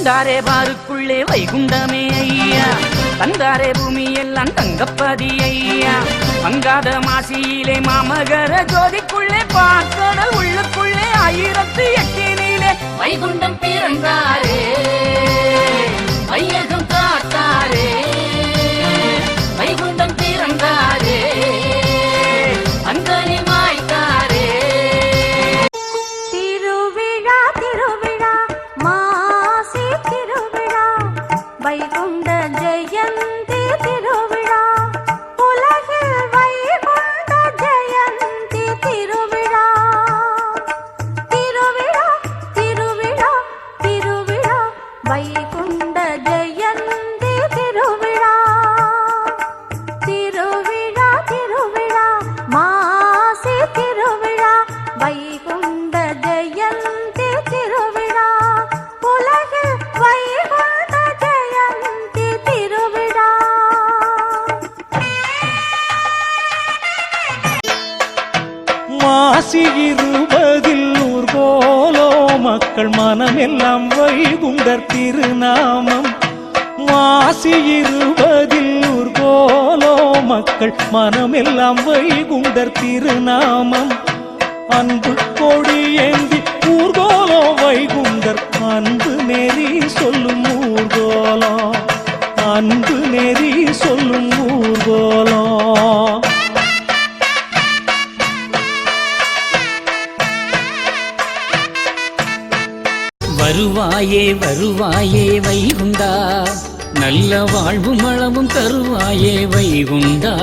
வந்தாரே பாருக்குள்ளே வைகுண்டமே ஐயா, தந்தாரே பூமி எல்லாம் தங்கப்பதி ஐயா, மங்காத மாசியிலே மாமகர ஜோதிக்குள்ளே பார்க்கடல் உள்ளுக்குள்ளே 1008 வைகுண்டம் பிறந்தாரே, வையகம் காத்தாரே, வைகுண்டம் பிறந்தாரே, அங்கனி மாய்த்தாரே. திருவிழா திருவிழா மாசி திருவிழா, வைகுண்ட ஜெயந்தி திருவிழா, உலகில் வைகுண்ட ஜெயந்தி திருவிழா. திருவிழா திருவிழா திருவிழா, வைகுண்ட ஜெயந்தி திருவிழா. திருவிழா திருவிழா மாசி திருவிழா, வைகுண்ட ஜெயந்தி திருவிழா, உலகில் வைகுண்ட ஜெயந்தி திருவிழா. மாசி 20 ஊர்கோலோ மக்கள் மனமெல்லாம் வைகுண்டர் திருநாமம். மாசி 20 ஊர்கோலோ மக்கள் மனமெல்லாம் வைகுண்டர் திருநாமம். அன்பு கொடி ஏந்தி ஊர்கோலோ வைகுண்டர், அன்பு நெறி சொல்லும் ஊர்கோலோ, அன்பு நெறி சொல்லும் ஊர்கோலோ. வருவாயே வருவாயே வைகுண்டா, நல்ல வாழ்வும் வளமும் தருவாயே வைகுண்டா.